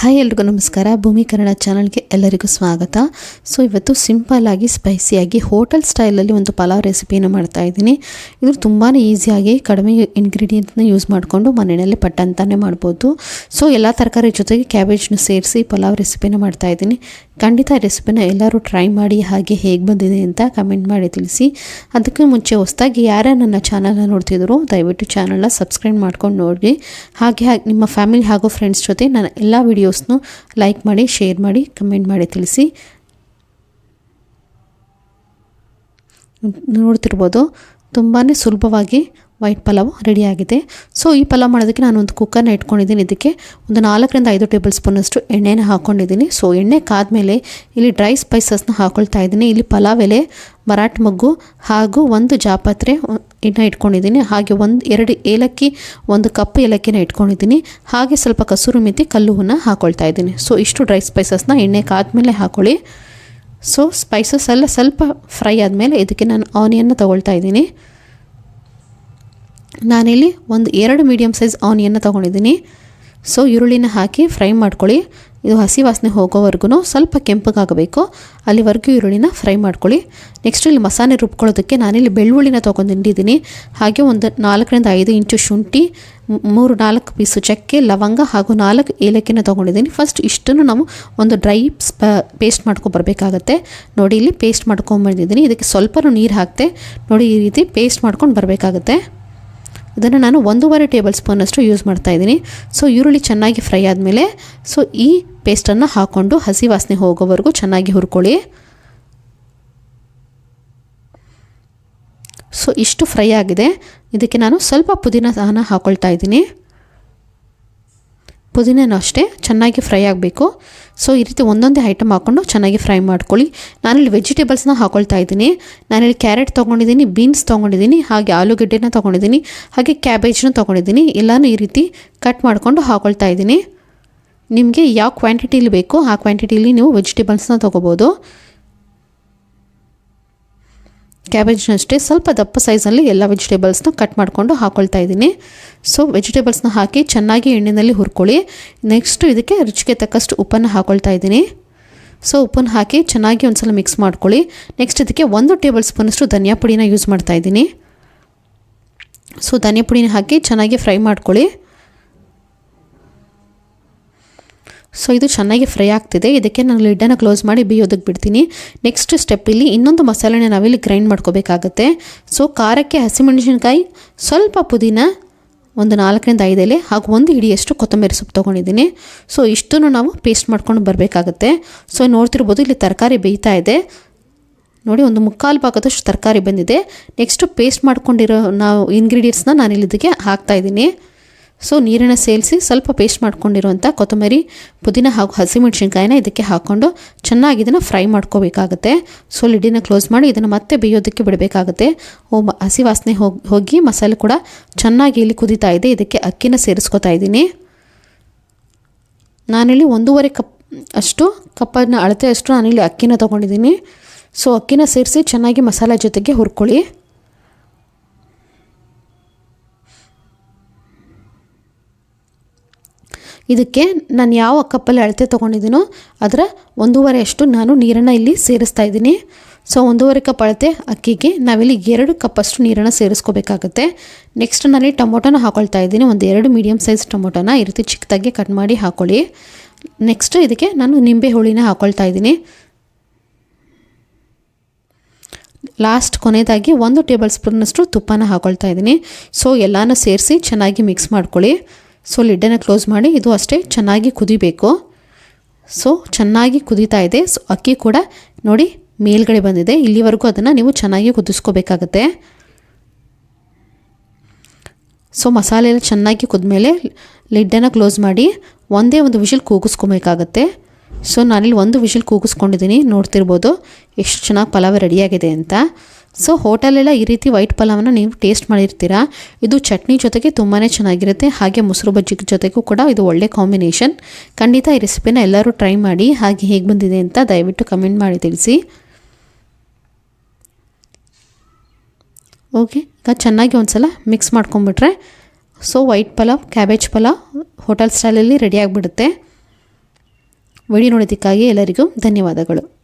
Hi ಎಲ್ರಿಗೂ ನಮಸ್ಕಾರ. ಭೂಮಿ ಕನ್ನಡ ಚಾನಲ್ಗೆ ಎಲ್ಲರಿಗೂ ಸ್ವಾಗತ. ಸೊ ಇವತ್ತು ಸಿಂಪಲ್ಲಾಗಿ ಸ್ಪೈಸಿಯಾಗಿ ಹೋಟೆಲ್ ಸ್ಟೈಲಲ್ಲಿ ಒಂದು ಪಲಾವ್ ರೆಸಿಪಿಯನ್ನು ಮಾಡ್ತಾಯಿದ್ದೀನಿ. ಇದು ತುಂಬಾ ಈಸಿಯಾಗಿ ಕಡಿಮೆ ಇಂಗ್ರೀಡಿಯೆಂಟ್ನ ಯೂಸ್ ಮಾಡಿಕೊಂಡು ಮನೆಯಲ್ಲಿ ಪಟ್ಟ ಅಂತಾನೆ ಮಾಡ್ಬೋದು. ಸೊ ಎಲ್ಲ ತರಕಾರಿ ಜೊತೆಗೆ ಕ್ಯಾಬೇಜ್ನ ಸೇರಿಸಿ ಪಲಾವ್ ರೆಸಿಪಿನ ಮಾಡ್ತಾಯಿದ್ದೀನಿ. ಖಂಡಿತ ರೆಸಿಪಿನ ಎಲ್ಲರೂ ಟ್ರೈ ಮಾಡಿ, ಹಾಗೆ ಹೇಗೆ ಬಂದಿದೆ ಅಂತ ಕಮೆಂಟ್ ಮಾಡಿ ತಿಳಿಸಿ. ಅದಕ್ಕೆ ಮುಂಚೆ ಹೊಸದಾಗಿ ಯಾರ್ಯಾರು ನನ್ನ ಚಾನಲ್ನ ನೋಡ್ತಿದ್ರು ದಯವಿಟ್ಟು ಚಾನಲ್ನ ಸಬ್ಸ್ಕ್ರೈಬ್ ಮಾಡ್ಕೊಂಡು ನೋಡಿ. ಹಾಗೆ ನಿಮ್ಮ ಫ್ಯಾಮಿಲಿ ಹಾಗೂ ಫ್ರೆಂಡ್ಸ್ ಜೊತೆ ನಾನು ಎಲ್ಲ ವಿಡಿಯೋಸ್ನು ಲೈಕ್ ಮಾಡಿ, ಶೇರ್ ಮಾಡಿ, ಕಮೆಂಟ್ ಮಾಡಿ ತಿಳಿಸಿ. ನೋಡ್ತಿರ್ಬೋದು ತುಂಬಾ ಸುಲಭವಾಗಿ ವೈಟ್ ಪಲಾವ್ ರೆಡಿಯಾಗಿದೆ. ಸೊ ಈ ಪಲಾವ್ ಮಾಡೋದಕ್ಕೆ ನಾನು ಒಂದು ಕುಕ್ಕರ್ನ ಇಟ್ಕೊಂಡಿದ್ದೀನಿ. ಇದಕ್ಕೆ ಒಂದು 4ರಿಂದ 5 ಟೇಬಲ್ ಸ್ಪೂನಷ್ಟು ಎಣ್ಣೆನ ಹಾಕ್ಕೊಂಡಿದ್ದೀನಿ. ಸೊ ಎಣ್ಣೆ ಕಾದ್ಮೇಲೆ ಇಲ್ಲಿ ಡ್ರೈ ಸ್ಪೈಸಸ್ನ ಹಾಕ್ಕೊಳ್ತಾ ಇದ್ದೀನಿ. ಇಲ್ಲಿ ಪಲಾವ್ ಎಲೆ, ಮರಾಠಿ ಮೊಗ್ಗು ಹಾಗೂ ಒಂದು ಜಾಪತ್ರೆ ಇಟ್ಕೊಂಡಿದ್ದೀನಿ. ಹಾಗೆ 2 ಏಲಕ್ಕಿ, 1 ಕಪ್ ಏಲಕ್ಕಿನ ಇಟ್ಕೊಂಡಿದ್ದೀನಿ. ಹಾಗೆ ಸ್ವಲ್ಪ ಕಸೂರಿ ಮೆಥಿ, ಕಲ್ಲು ಹೂನ ಹಾಕ್ಕೊಳ್ತಾ ಇದ್ದೀನಿ. ಸೊ ಇಷ್ಟು ಡ್ರೈ ಸ್ಪೈಸಸ್ನ ಎಣ್ಣೆ ಕಾದ್ಮೇಲೆ ಹಾಕ್ಕೊಳ್ಳಿ. ಸೊ ಸ್ಪೈಸಸ್ ಎಲ್ಲ ಸ್ವಲ್ಪ ಫ್ರೈ ಆದಮೇಲೆ ಇದಕ್ಕೆ ನಾನು ಆನಿಯನ್ನ ತೊಗೊಳ್ತಾ ಇದ್ದೀನಿ. ನಾನಿಲ್ಲಿ 2 ಮೀಡಿಯಮ್ ಸೈಜ್ ಆನಿಯನ್ನ ತೊಗೊಂಡಿದ್ದೀನಿ. ಸೊ ಈರುಳ್ಳಿನ ಹಾಕಿ ಫ್ರೈ ಮಾಡ್ಕೊಳ್ಳಿ. ಇದು ಹಸಿ ವಾಸನೆ ಹೋಗೋವರೆಗೂ ಸ್ವಲ್ಪ ಕೆಂಪಗಾಗಬೇಕು, ಅಲ್ಲಿವರೆಗೂ ಈರುಳ್ಳಿನ ಫ್ರೈ ಮಾಡ್ಕೊಳ್ಳಿ. ನೆಕ್ಸ್ಟ್ ಇಲ್ಲಿ ಮಸಾಲೆ ರುಬ್ಕೊಳ್ಳೋದಕ್ಕೆ ನಾನಿಲ್ಲಿ ಬೆಳ್ಳುಳ್ಳಿನ ತೊಗೊಂಡಿದ್ದೀನಿ. ಹಾಗೆ ಒಂದು 4ರಿಂದ 5 ಇಂಚು ಶುಂಠಿ, 3-4 ಪೀಸು ಚಕ್ಕೆ, ಲವಂಗ ಹಾಗೂ 4 ಏಲಕ್ಕಿನ ತೊಗೊಂಡಿದ್ದೀನಿ. ಫಸ್ಟ್ ಇಷ್ಟನ್ನು ನಾವು ಒಂದು ಡ್ರೈ ಪೇಸ್ಟ್ ಮಾಡ್ಕೊಬರ್ಬೇಕಾಗತ್ತೆ. ನೋಡಿ ಇಲ್ಲಿ ಪೇಸ್ಟ್ ಮಾಡ್ಕೊಂಬಂದಿದ್ದೀನಿ. ಇದಕ್ಕೆ ಸ್ವಲ್ಪ ನೀರು ಹಾಕ್ತೆ ನೋಡಿ, ಈ ರೀತಿ ಪೇಸ್ಟ್ ಮಾಡ್ಕೊಂಡು ಬರಬೇಕಾಗತ್ತೆ. ಇದನ್ನು ನಾನು 1.5 ಟೇಬಲ್ ಸ್ಪೂನಷ್ಟು ಯೂಸ್ ಮಾಡ್ತಾಯಿದ್ದೀನಿ. ಸೊ ಈರುಳ್ಳಿ ಚೆನ್ನಾಗಿ ಫ್ರೈ ಆದಮೇಲೆ ಸೊ ಈ ಪೇಸ್ಟನ್ನು ಹಾಕ್ಕೊಂಡು ಹಸಿ ವಾಸನೆ ಹೋಗೋವರೆಗೂ ಚೆನ್ನಾಗಿ ಹುರ್ಕೊಳ್ಳಿ. ಸೊ ಇಷ್ಟು ಫ್ರೈ ಆಗಿದೆ. ಇದಕ್ಕೆ ನಾನು ಸ್ವಲ್ಪ ಪುದೀನ ಸಹ ಹಾಕ್ಕೊಳ್ತಾ ಇದ್ದೀನಿ. ಪುದೀನೂ ಅಷ್ಟೇ ಚೆನ್ನಾಗಿ ಫ್ರೈ ಆಗಬೇಕು. ಸೊ ಈ ರೀತಿ ಒಂದೊಂದೇ ಐಟಮ್ ಹಾಕ್ಕೊಂಡು ಚೆನ್ನಾಗಿ ಫ್ರೈ ಮಾಡ್ಕೊಳ್ಳಿ. ನಾನಿಲ್ಲಿ ವೆಜಿಟೇಬಲ್ಸ್ನ ಹಾಕ್ಕೊಳ್ತಾ ಇದ್ದೀನಿ. ನಾನಿಲ್ಲಿ ಕ್ಯಾರೆಟ್ ತೊಗೊಂಡಿದ್ದೀನಿ, ಬೀನ್ಸ್ ತೊಗೊಂಡಿದ್ದೀನಿ, ಹಾಗೆ ಆಲೂಗಡ್ಡೆನ ತೊಗೊಂಡಿದ್ದೀನಿ, ಹಾಗೆ ಕ್ಯಾಬೇಜ್ನ ತೊಗೊಂಡಿದ್ದೀನಿ. ಎಲ್ಲನೂ ಈ ರೀತಿ ಕಟ್ ಮಾಡಿಕೊಂಡು ಹಾಕ್ಕೊಳ್ತಾ ಇದ್ದೀನಿ. ನಿಮಗೆ ಯಾವ ಕ್ವಾಂಟಿಟಿಲಿ ಬೇಕೋ ಆ ಕ್ವಾಂಟಿಟಿಲಿ ನೀವು ವೆಜಿಟೇಬಲ್ಸ್ನ ತೊಗೋಬೋದು. ಕ್ಯಾಬೇಜ್ನ ಅಷ್ಟೇ ಸ್ವಲ್ಪ ದಪ್ಪ ಸೈಜಲ್ಲಿ ಎಲ್ಲ ವೆಜಿಟೇಬಲ್ಸ್ನ ಕಟ್ ಮಾಡಿಕೊಂಡು ಹಾಕ್ಕೊಳ್ತಾ ಇದ್ದೀನಿ. ಸೊ ವೆಜಿಟೇಬಲ್ಸ್ನ ಹಾಕಿ ಚೆನ್ನಾಗಿ ಎಣ್ಣೆಯಲ್ಲಿ ಹುರ್ಕೊಳ್ಳಿ. ನೆಕ್ಸ್ಟು ಇದಕ್ಕೆ ರುಚಿಗೆ ತಕ್ಕಷ್ಟು ಉಪ್ಪನ್ನು ಹಾಕ್ಕೊಳ್ತಾ ಇದ್ದೀನಿ. ಸೊ ಉಪ್ಪನ್ನು ಹಾಕಿ ಚೆನ್ನಾಗಿ ಒಂದು ಸಲ ಮಿಕ್ಸ್ ಮಾಡ್ಕೊಳ್ಳಿ. ನೆಕ್ಸ್ಟ್ ಇದಕ್ಕೆ 1 ಟೇಬಲ್ ಸ್ಪೂನಷ್ಟು ಧನಿಯಾ ಪುಡಿನ ಯೂಸ್ ಮಾಡ್ತಾ ಇದ್ದೀನಿ. ಸೊ ಧನಿಯಾ ಪುಡಿನ ಹಾಕಿ ಚೆನ್ನಾಗಿ ಫ್ರೈ ಮಾಡ್ಕೊಳ್ಳಿ. ಸೊ ಇದು ಚೆನ್ನಾಗಿ ಫ್ರೈ ಆಗ್ತಿದೆ. ಇದಕ್ಕೆ ನಾನು ಲಿಡ್ಡನ್ನು ಕ್ಲೋಸ್ ಮಾಡಿ ಬೇಯೋದಕ್ಕೆ ಬಿಡ್ತೀನಿ. ನೆಕ್ಸ್ಟ್ ಸ್ಟೆಪ್ಪಲ್ಲಿ ಇನ್ನೊಂದು ಮಸಾಲೆನ ನಾವಿಲ್ಲಿ ಗ್ರೈಂಡ್ ಮಾಡ್ಕೋಬೇಕಾಗತ್ತೆ. ಸೊ ಖಾರಕ್ಕೆ ಹಸಿಮೆಣಸಿನ್ಕಾಯಿ, ಸ್ವಲ್ಪ ಪುದೀನ, ಒಂದು 4ರಿಂದ 5 ಎಲೆ ಹಾಗೂ 1 ಹಿಡಿಯಷ್ಟು ಕೊತ್ತಂಬರಿ ಸೊಪ್ಪು ತೊಗೊಂಡಿದ್ದೀನಿ. ಸೊ ಇಷ್ಟನ್ನು ನಾವು ಪೇಸ್ಟ್ ಮಾಡ್ಕೊಂಡು ಬರಬೇಕಾಗತ್ತೆ. ಸೊ ನೋಡ್ತಿರ್ಬೋದು ಇಲ್ಲಿ ತರಕಾರಿ ಬೇಯ್ತಾ ಇದೆ. ನೋಡಿ, ಒಂದು 3/4 ಭಾಗದಷ್ಟು ತರಕಾರಿ ಬಂದಿದೆ. ನೆಕ್ಸ್ಟು ಪೇಸ್ಟ್ ಮಾಡ್ಕೊಂಡಿರೋ ಇಂಗ್ರೀಡಿಯೆಂಟ್ಸ್ನ ನಾನಿಲ್ಲಿ ಇದಕ್ಕೆ ಹಾಕ್ತಾಯಿದ್ದೀನಿ. ಸೊ ನೀರನ್ನು ಸೇರಿಸಿ ಸ್ವಲ್ಪ ಪೇಸ್ಟ್ ಮಾಡ್ಕೊಂಡಿರುವಂಥ ಕೊತ್ತಂಬರಿ, ಪುದೀನ ಹಾಗೂ ಹಸಿಮೆಣಸಿನ್ಕಾಯಿನ ಇದಕ್ಕೆ ಹಾಕ್ಕೊಂಡು ಚೆನ್ನಾಗಿ ಇದನ್ನು ಫ್ರೈ ಮಾಡ್ಕೋಬೇಕಾಗತ್ತೆ. ಸೊ ಲಿಡ್ಡನ್ನ ಕ್ಲೋಸ್ ಮಾಡಿ ಇದನ್ನು ಮತ್ತೆ ಬೇಯೋದಕ್ಕೆ ಬಿಡಬೇಕಾಗುತ್ತೆ. ಹಸಿ ವಾಸನೆ ಹೋಗಿ ಮಸಾಲೆ ಕೂಡ ಚೆನ್ನಾಗಿ ಇಲ್ಲಿ ಕುದೀತಾ ಇದೆ. ಇದಕ್ಕೆ ಅಕ್ಕಿನ ಸೇರಿಸ್ಕೊತಾ ಇದ್ದೀನಿ. ನಾನಿಲ್ಲಿ 1.5 ಕಪ್ ಅಷ್ಟು ಕಪ್ಪನ್ನು ಅಳತೆ ಅಷ್ಟು ನಾನಿಲ್ಲಿ ಅಕ್ಕಿನ ತೊಗೊಂಡಿದ್ದೀನಿ. ಸೊ ಅಕ್ಕಿನ ಸೇರಿಸಿ ಚೆನ್ನಾಗಿ ಮಸಾಲೆ ಜೊತೆಗೆ ಹುರ್ಕೊಳ್ಳಿ. ಇದಕ್ಕೆ ನಾನು ಯಾವ ಕಪ್ಪಲ್ಲಿ ಅಳತೆ ತೊಗೊಂಡಿದ್ದೀನೋ ಅದರ 1.5 ಅಷ್ಟು ನಾನು ನೀರನ್ನು ಇಲ್ಲಿ ಸೇರಿಸ್ತಾ ಇದ್ದೀನಿ. ಸೊ 1.5 ಕಪ್ ಅಳತೆ ಅಕ್ಕಿಗೆ ನಾವಿಲ್ಲಿ 2 ಕಪ್ಪಷ್ಟು ನೀರನ್ನು ಸೇರಿಸ್ಕೋಬೇಕಾಗುತ್ತೆ. ನೆಕ್ಸ್ಟ್ ನಾನಿಲ್ಲಿ ಟೊಮೊಟೊನ ಹಾಕ್ಕೊಳ್ತಾ ಇದ್ದೀನಿ. 2 ಮೀಡಿಯಮ್ ಸೈಜ್ ಟೊಮೊಟೊನ ಈ ರೀತಿ ಚಿಕ್ಕದಾಗಿ ಕಟ್ ಮಾಡಿ ಹಾಕ್ಕೊಳ್ಳಿ. ನೆಕ್ಸ್ಟ್ ಇದಕ್ಕೆ ನಾನು ನಿಂಬೆ ಹುಳಿನ ಹಾಕ್ಕೊಳ್ತಾ ಇದ್ದೀನಿ. ಲಾಸ್ಟ್ ಕೊನೆಯದಾಗಿ 1 ಟೇಬಲ್ ಸ್ಪೂನಷ್ಟು ತುಪ್ಪನ ಹಾಕ್ಕೊಳ್ತಾ ಇದ್ದೀನಿ. ಸೊ ಎಲ್ಲನೂ ಸೇರಿಸಿ ಚೆನ್ನಾಗಿ ಮಿಕ್ಸ್ ಮಾಡ್ಕೊಳ್ಳಿ. ಸೊ ಲಿಡ್ಡನ್ನು ಕ್ಲೋಸ್ ಮಾಡಿ ಇದು ಅಷ್ಟೇ ಚೆನ್ನಾಗಿ ಕುದಿಬೇಕು. ಸೊ ಚೆನ್ನಾಗಿ ಕುದೀತಾ ಇದೆ. ಸೊ ಅಕ್ಕಿ ಕೂಡ ನೋಡಿ ಮೇಲ್ಗಡೆ ಬಂದಿದೆ. ಇಲ್ಲಿವರೆಗೂ ಅದನ್ನು ನೀವು ಚೆನ್ನಾಗಿ ಕುದಿಸ್ಕೋಬೇಕಾಗತ್ತೆ. ಸೊ ಮಸಾಲೆ ಎಲ್ಲ ಚೆನ್ನಾಗಿ ಕುದ್ಮೇಲೆ ಲಿಡ್ಡನ್ನು ಕ್ಲೋಸ್ ಮಾಡಿ ಒಂದೇ ಒಂದು ವಿಷಲ್ ಕೂಗಿಸ್ಕೊಬೇಕಾಗತ್ತೆ. ಸೊ ನಾನಿಲ್ಲಿ 1 ವಿಷಲ್ ಕೂಗಿಸ್ಕೊಂಡಿದ್ದೀನಿ. ನೋಡ್ತಿರ್ಬೋದು ಎಷ್ಟು ಚೆನ್ನಾಗಿ ಪಲಾವ್ ರೆಡಿಯಾಗಿದೆ ಅಂತ. ಸೊ ಹೋಟೆಲೆಲ್ಲ ಈ ರೀತಿ ವೈಟ್ ಪಲಾವನ್ನು ನೀವು ಟೇಸ್ಟ್ ಮಾಡಿರ್ತೀರಾ. ಇದು ಚಟ್ನಿ ಜೊತೆಗೆ ತುಂಬಾ ಚೆನ್ನಾಗಿರುತ್ತೆ. ಹಾಗೆ ಮೊಸರು ಬಜ್ಜಿ ಜೊತೆಗೂ ಕೂಡ ಇದು ಒಳ್ಳೆ ಕಾಂಬಿನೇಷನ್. ಖಂಡಿತ ಈ ರೆಸಿಪಿನ ಎಲ್ಲರೂ ಟ್ರೈ ಮಾಡಿ. ಹಾಗೆ ಹೇಗೆ ಬಂದಿದೆ ಅಂತ ದಯವಿಟ್ಟು ಕಮೆಂಟ್ ಮಾಡಿ ತಿಳಿಸಿ. ಓಕೆ, ಈಗ ಚೆನ್ನಾಗಿ ಒಂದು ಸಲ ಮಿಕ್ಸ್ ಮಾಡ್ಕೊಂಬಿಟ್ರೆ so white pulao, cabbage pulao hotel ಸ್ಟೈಲಲ್ಲಿ ರೆಡಿ ಆಗಿಬಿಡುತ್ತೆ. ವಿಡಿಯೋ ನೋಡೋದಕ್ಕಾಗಿ ಎಲ್ಲರಿಗೂ ಧನ್ಯವಾದಗಳು.